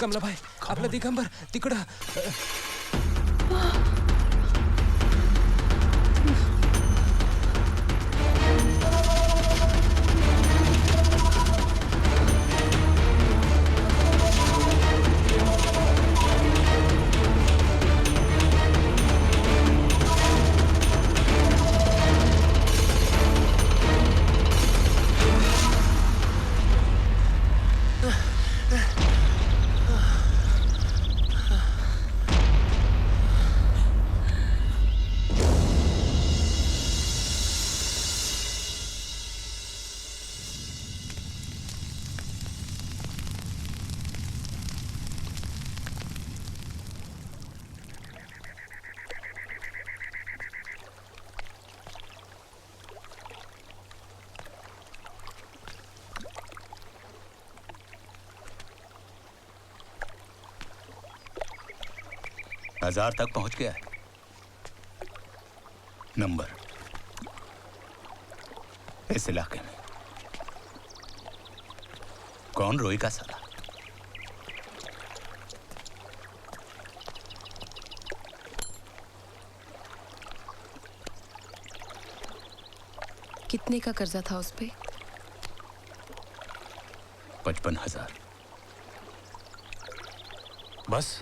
कमलाबाई आपला दिगंबर तिकडं. हजार तक पहुंच गया है नंबर इस इलाके में. कौन? रोई का साला. कितने का कर्जा था उस पे? 55,000. बस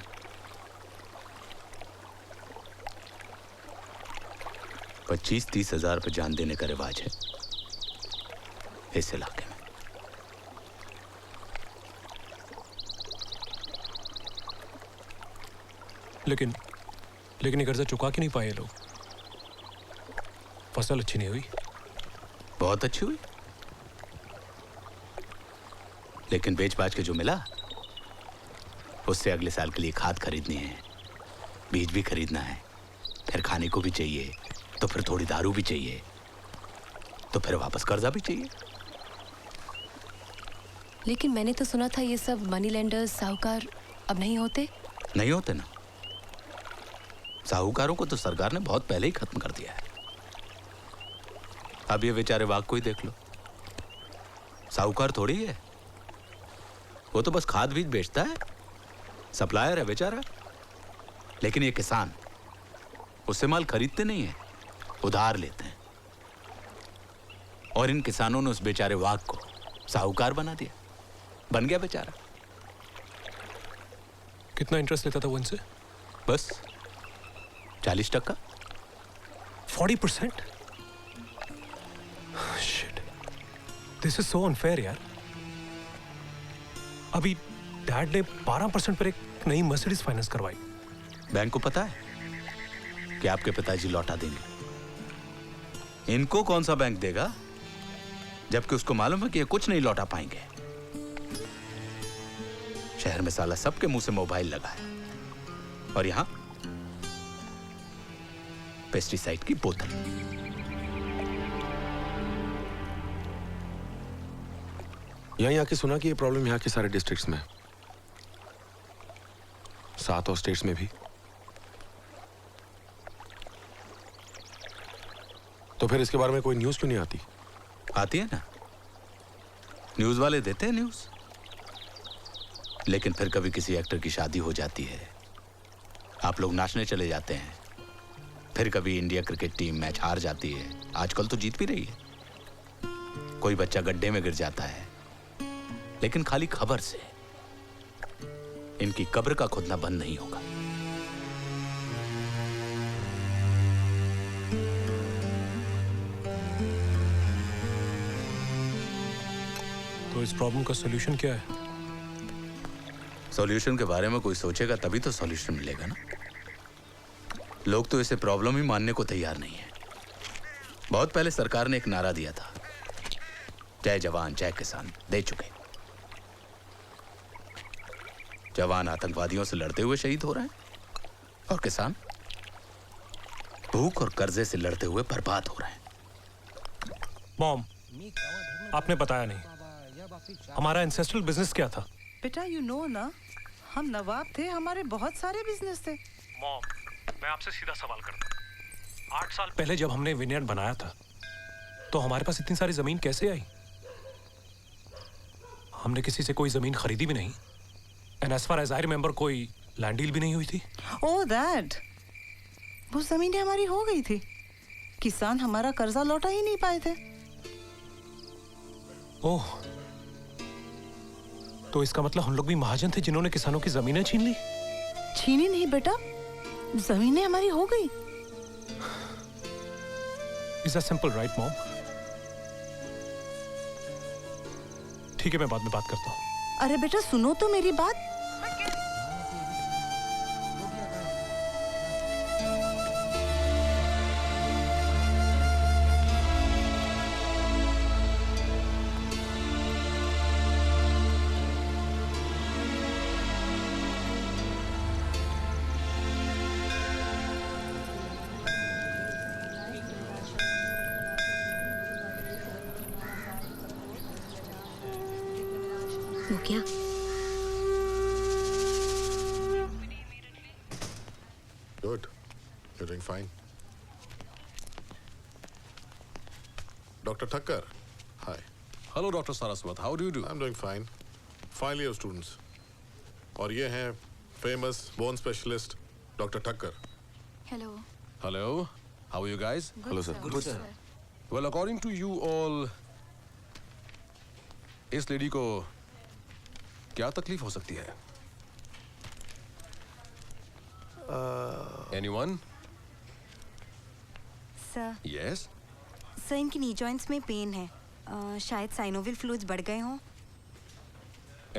25-30 हजार पर जान देने का रिवाज है इस इलाके में. लेकिन ये कर्जा चुका के नहीं पाए लोग. फसल अच्छी नहीं हुई. बहुत अच्छी हुई, लेकिन बेच बाच के जो मिला उससे अगले साल के लिए खाद खरीदनी है, बीज भी खरीदना है, फिर खाने को भी चाहिए, तो फिर थोड़ी दारू भी चाहिए, तो फिर वापस कर्जा भी चाहिए. लेकिन मैंने तो सुना था ये सब मनी लेंडर्स साहूकार अब नहीं होते. नहीं होते ना. साहूकारों को तो सरकार ने बहुत पहले ही खत्म कर दिया है. अब ये बेचारे वाघ को ही देख लो. साहूकार थोड़ी है, वो तो बस खाद बीज बेचता है, सप्लायर है बेचारा. लेकिन ये किसान उससे माल खरीदते नहीं है, उधार लेते हैं. और इन किसानों ने उस बेचारे वाघ को साहूकार बना दिया. बन गया बेचारा. कितना इंटरेस्ट लेता था वो इनसे? बस 40%. 40%? Shit, this is so unfair यार. अभी डैड ने 12% पर एक नई मर्सिडीज फाइनेंस करवाई. बैंक को पता है कि आपके पिताजी लौटा देंगे. इनको कौन सा बैंक देगा, जबकि उसको मालूम है कि ये कुछ नहीं लौटा पाएंगे. शहर में साला सबके मुंह से मोबाइल लगा है, और यहां पेस्टिसाइड की बोतल. यहीं आके सुना कि ये प्रॉब्लम यहाँ के सारे डिस्ट्रिक्ट्स में है, 7 और स्टेट्स में भी. तो फिर इसके बारे में कोई न्यूज़ क्यों नहीं आती? आती है ना, न्यूज़ वाले देते हैं न्यूज़. लेकिन फिर कभी किसी एक्टर की शादी हो जाती है, आप लोग नाचने चले जाते हैं. फिर कभी इंडिया क्रिकेट टीम मैच हार जाती है, आजकल तो जीत भी रही है. कोई बच्चा गड्ढे में गिर जाता है, लेकिन खाली खबर से इनकी कब्र का खुदना बंद नहीं होगा. तो इस प्रॉब्लम का सॉल्यूशन क्या है? सॉल्यूशन के बारे में कोई सोचेगा तभी तो सॉल्यूशन मिलेगा ना. लोग तो इसे प्रॉब्लम ही मानने को तैयार नहीं है. बहुत पहले सरकार ने एक नारा दिया था, जय जवान जय किसान. दे चुके. जवान आतंकवादियों से लड़ते हुए शहीद हो रहे हैं, और किसान भूख और कर्जे से लड़ते हुए बर्बाद हो रहे हैं. मॉम, आपने बताया नहीं, हमारा एंसेस्ट्रल बिजनेस क्या था? बेटा यू नो ना, हम नवाब थे, हमारे बहुत सारे बिजनेस थे. मॉम, मैं आपसे सीधा सवाल करता हूँ, 8 साल पहले जब हमने विनयार्ड बनाया था, तो हमारे पास इतनी सारी जमीन कैसे आई? हमने किसी से कोई जमीन खरीदी भी नहीं। And as far as I remember कोई लैंड डील भी नहीं हुई थी। ओह दैट, वो जमीनें हमारी हो गई थी, किसान हमारा कर्जा लौटा ही नहीं पाए थे। ओह, तो इसका मतलब हम लोग भी महाजन थे जिन्होंने किसानों की जमीनें छीन ली। छीनी नहीं बेटा, जमीनें हमारी हो गई। Is that simple right mom? ठीक है, मैं बाद में बात करता हूँ। अरे बेटा सुनो तो मेरी बात। वो क्या? Good. You're doing fine. Dr. Thakkar. Hi. Hello, Dr. Saraswat. How do you do? I'm doing fine. Final year students. और ये हैं famous bone specialist Dr. Thakkar. Hello. Hello. How are you guys? Hello sir. Good sir. Well, according to you all, इस lady को क्या तकलीफ हो सकती है? Anyone? Sir Yes. सर इनकी नी जॉइंट्स में पेन है, शायद साइनोविल फ्लूइड्स बढ़ गए हों।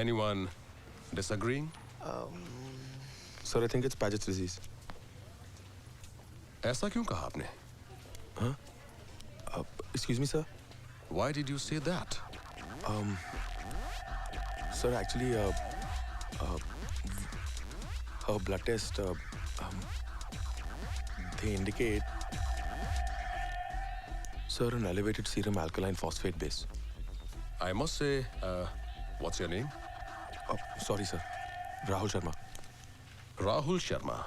Anyone disagreeing? Sir I think it's Paget's disease. ऐसा क्यों कहा आपने? Excuse me sir. Why did you say that? Sir actually her blood test they indicate sir an elevated serum alkaline phosphate base. I must say, what's your name? Sorry sir, Rahul Sharma. Rahul Sharma.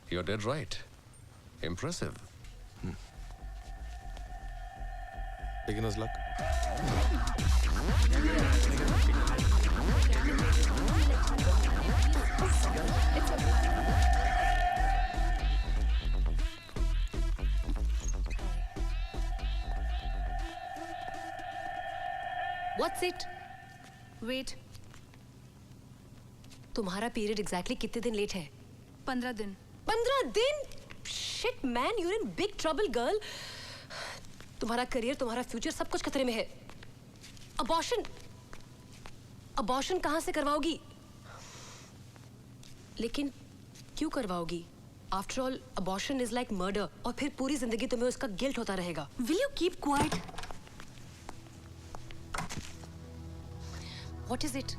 You're dead right. Impressive. Beginner's luck. What's it? Wait तुम्हारा period exactly कितने दिन late है? 15 दिन। 15 दिन? Shit man, you're in big trouble girl. तुम्हारा करियर, तुम्हारा फ्यूचर, सब कुछ खतरे में है। अबॉर्शन, अबॉर्शन कहां से करवाओगी? लेकिन क्यों करवाओगी? After all abortion is like murder, और फिर पूरी जिंदगी तुम्हें उसका गिल्ट होता रहेगा। Will you keep quiet? What is it?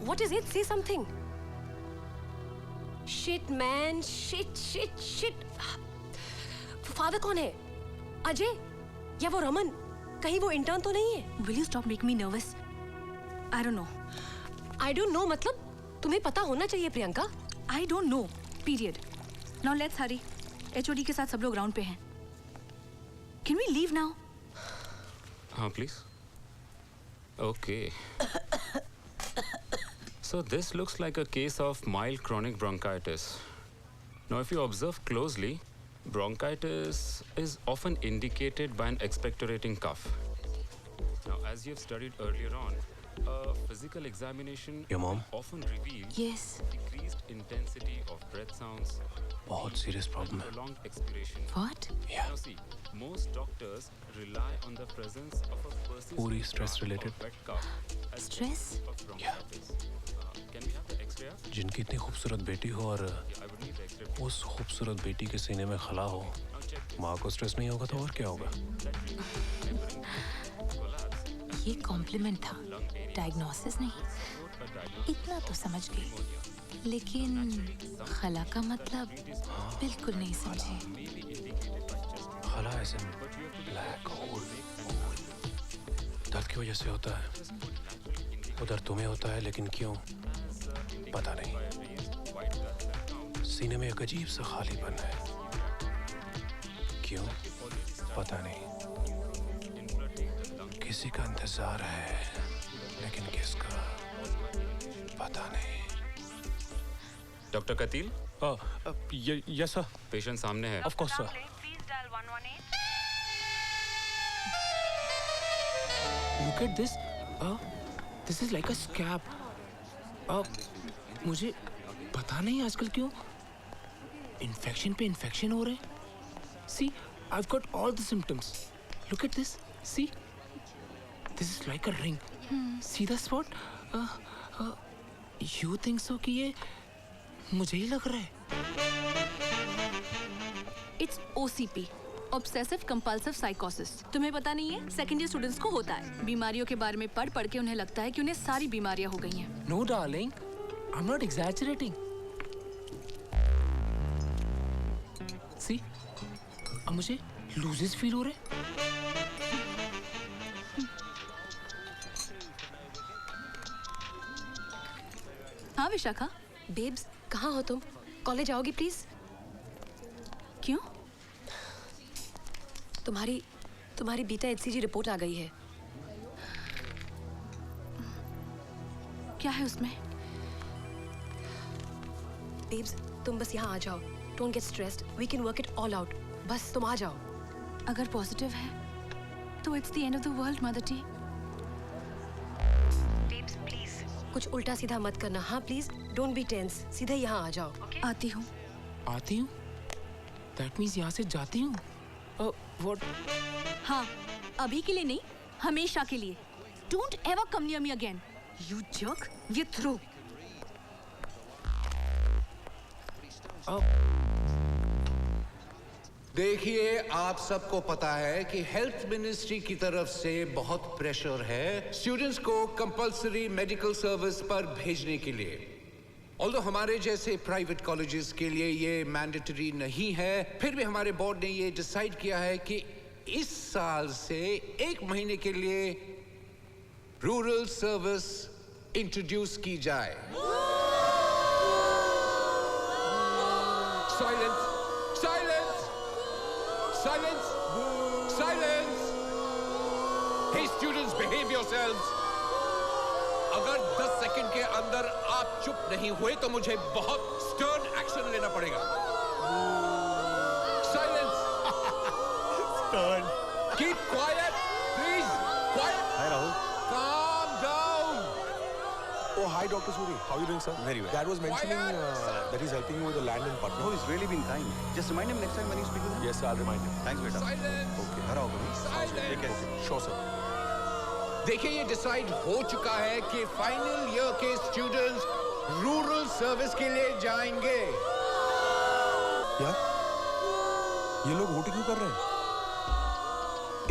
What is it? Say something. Shit man, shit. Father कौन है? अजय या वो रमन? कहीं वो इंटर्न तो नहीं है? Will you stop make me nervous? I don't know. I don't know मतलब तुम्हें पता होना चाहिए Priyanka. I don't know period. Now let's hurry. HOD के साथ सब लोग ग्राउंड पे हैं। Can we leave now? हाँ please. Okay. So this looks like a case of mild chronic bronchitis. Now if you observe closely, bronchitis is often indicated by an expectorating cough. Now as you have studied earlier on, a physical examination Your mom? often reveals Yes. decreased intensity of breath sounds, बहुत serious problem है। prolonged expiration. What? Yeah. Now see, most doctors rely on the presence of a persistent पूरी stress dry or related. wet cough as Stress? proof of bronchitis. Can we have the X-ray? जिनकी इतनी खूबसूरत बेटी हो और Yeah, I would need the X-ray. उस खूबसूरत बेटी के सीने में खला हो, Now check this. माँ को स्ट्रेस नहीं होगा तो और क्या होगा? That means neighboring collapse ये कॉम्प्लीमेंट था, डायग्नोसिस नहीं। support a diagnosis इतना तो समझ गई, लेकिन खला का मतलब बिल्कुल नहीं समझी। may be indicated by chest tube. खला ऐसे ब्लैक होल दर्द की वजह से होता है। उधर तुम्हें होता है लेकिन क्यों पता नहीं। सीने में एक अजीब सा खालीपन है, क्यों पता नहीं। किसी का इंतजार है, लेकिन किसका पता नहीं। Doctor Qateel, yes sir. Patient सामने है। Of course sir. Look at this. This is like a scab. मुझे पता नहीं आजकल क्यों इन्फेक्शन पे इन्फेक्शन हो रहे हैं। See, I've got all the symptoms. Look at this. See, this is like a ring. See the spot? You think so कि ये मुझे ही लग रहा है? इट्स OCP, ऑब्सेसिव कंपल्सिव साइकोसिस। तुम्हें पता नहीं है, सेकेंड ईयर स्टूडेंट्स को होता है। बीमारियों के बारे में पढ़ पढ़ के उन्हें लगता है कि उन्हें सारी बीमारियां हो गई हैं। No, darling. I'm not exaggerating. See, अब मुझे लूजेस फील हो रहे हैं। हाँ विशाखा, बेब्स, कहाँ हो तुम? कॉलेज आओगी प्लीज? क्यों? तुम्हारी बीटा HCG रिपोर्ट आ गई है। क्या है उसमें? बेब्स, तुम बस यहाँ आ जाओ। Don't get stressed, we can work it all out. बस तुम आ जाओ। अगर पॉजिटिव है तो it's the end of the world mother T. Babes please कुछ उल्टा सीधा मत करना। हाँ प्लीज, डोंट बी टेंस, सीधे यहाँ आ जाओ। आती हूँ। आती हूँ? That means यहाँ से जाती हूँ? What? हाँ, अभी के लिए नहीं, हमेशा के लिए। Don't ever come near me again. You jerk. Get through. देखिए, आप सबको पता है कि हेल्थ मिनिस्ट्री की तरफ से बहुत प्रेशर है स्टूडेंट्स को कंपल्सरी मेडिकल सर्विस पर भेजने के लिए। ऑल्दो हमारे जैसे प्राइवेट कॉलेजेस के लिए ये मैंडेटरी नहीं है, फिर भी हमारे बोर्ड ने ये डिसाइड किया है कि इस साल से 1 महीने के लिए रूरल सर्विस इंट्रोड्यूस की जाए। Silence, silence, silence, silence. Hey students, behave yourselves. अगर 10 सेकंड के अंदर आप चुप नहीं हुए तो मुझे बहुत स्टर्न एक्शन लेना पड़ेगा। Silence. Stern. Keep quiet, please. Quite. Hi Rahul. Calm down. Oh, hi, Dr. Suri. How are you doing, sir? Very well. Dad was mentioning that he's helping you with the land in Patna. No, he's really been kind. Just remind him next time when you speak with him. Yes, sir, I'll remind him. Thanks, beta. Silence. Okay. घर आओ कभी. Silence. Take care. Sure, sir. देखिए, ये decide हो चुका है कि final year के स्टूडेंट्स रूरल सर्विस के लिए जाएंगे। यार, ये लोग वोटिंग क्यों कर रहे हैं?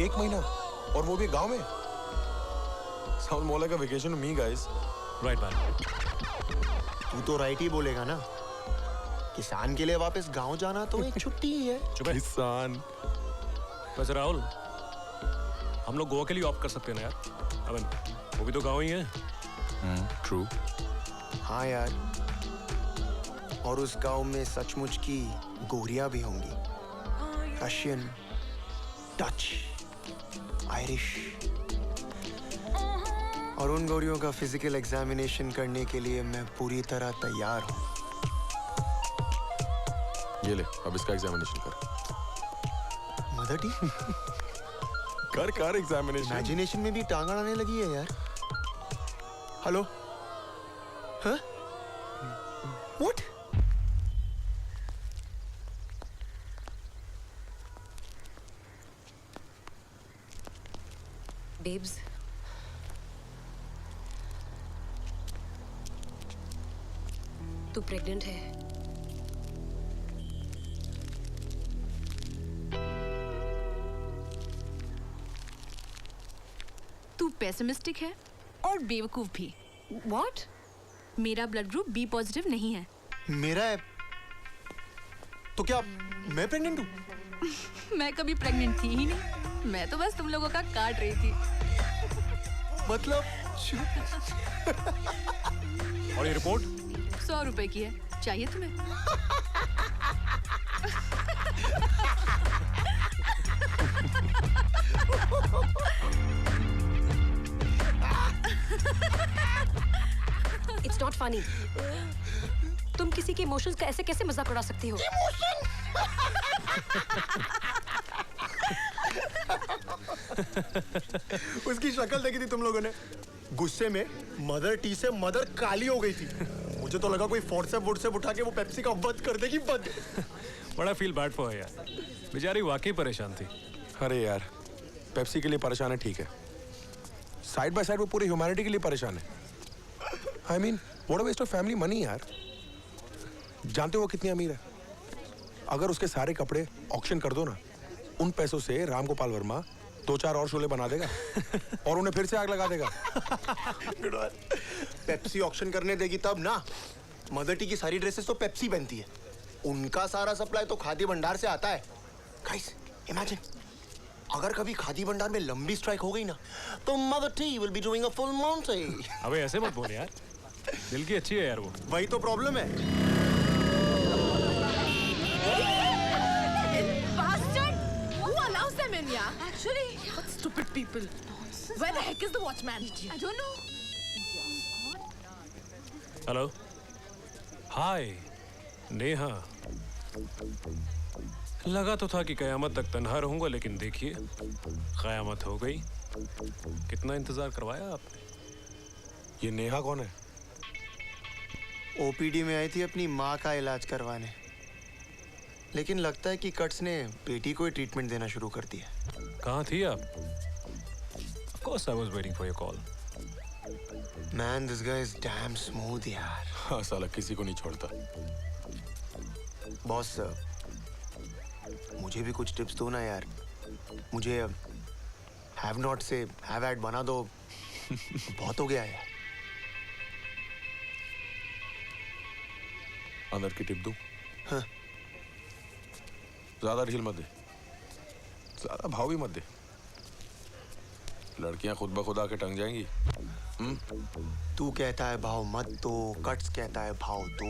1 महीना और वो भी गांव में। Sounds more like a vacation to me, guys. Right man. तू तो राइट ही बोलेगा ना। किसान के लिए वापस गांव जाना तो एक छुट्टी ही है। किसान। वैसे राहुल, हम लोग गोवा के लिए ऑप्ट कर सकते हैं ना यार। अबे, वो भी तो गाँव ही है। True. हाँ यार, और उस गांव में सचमुच की गोरियां भी होंगी। Russian, Dutch, Irish. और उन गोरियों का फिजिकल एग्जामिनेशन करने के लिए मैं पूरी तरह तैयार हूँ। ये ले, अब इसका एग्जामिनेशन कर। Mother T? कर एग्जामिनेशन। इमेजिनेशन में भी टांग अड़ाने लगी है यार। हेलो? हाँ? What? बेब्स, तू प्रेग्नेंट है। तू पेसिमिस्टिक है और बेवकूफ भी। What? मेरा ब्लड ग्रुप B पॉजिटिव नहीं है। मेरा है। तो क्या मैं प्रेग्नेंट हूँ? मैं कभी प्रेग्नेंट थी ही नहीं। मैं तो बस तुम लोगों का काट रही थी। मतलब और ये रिपोर्ट 100 रुपए की है, चाहिए तुम्हें? It's not funny. तुम किसी के इमोशंस का ऐसे कैसे मजाक उड़ा सकती हो? उसकी शक्ल देखी थी तुम लोगों ने? गुस्से में मदर टी से मदर काली हो गई थी। मुझे तो लगा कोई व्हाट्सएप उठा के वो पेप्सी का बंद कर देगी। बंद। बड़ा फील बैड फॉर यार, बेचारी वाकई परेशान थी। अरे यार, पेप्सी के लिए परेशान है ठीक है, साइड बाय साइड वो पूरी ह्यूमैनिटी के लिए परेशान है। I mean what a waste of family money यार। जानते हो वो कितनी अमीर है? अगर उसके सारे कपड़े ऑक्शन कर दो ना, उन पैसों से राम गोपाल वर्मा 2-4 और शोले बना देगा और उन्हें फिर से आग लगा देगा। पेप्सी ऑक्शन करने देगी तब ना। मदर टी की सारी ड्रेसेस तो पेप्सी पहनती है, उनका सारा सप्लाई तो खादी भंडार से आता है। गाइस इमेजिन, अगर कभी खादी भंडार में लंबी स्ट्राइक हो गई ना, तो mother T will be doing a full Monty. अबे ऐसे मत बोल यार, दिल की अच्छी है यार वो। वही तो प्रॉब्लम है। Actually, what stupid people. Where the heck is the watchman? I don't know. Hello, hi Neha. लगा तो था कि कयामत तक तन्हा रहूंगा, लेकिन देखिए कयामत हो गई। कितना इंतजार करवाया आपने। ये नेहा कौन है? ओपीडी में आई थी अपनी माँ का इलाज करवाने, लेकिन लगता है कि कट्स ने बेटी को ही ट्रीटमेंट देना शुरू कर दिया। कहाँ थी आप? Of course I was waiting for your call. Man, this guy is damn smooth यार। हाँ साला किसी को नहीं छोड़ता। बॉस, मुझे भी कुछ टिप्स दो ना यार। मुझे हैव नॉट से हैव हैड बना दो। बहुत हो गया यार। अंदर की टिप दूं? हाँ। ज्यादा ढील मत दे, ज्यादा भाव भी मत दे, लड़कियां खुद ब खुद आके टंग जाएंगी। तू कहता है भाव मत दो, कट्स कहता है भाव दो।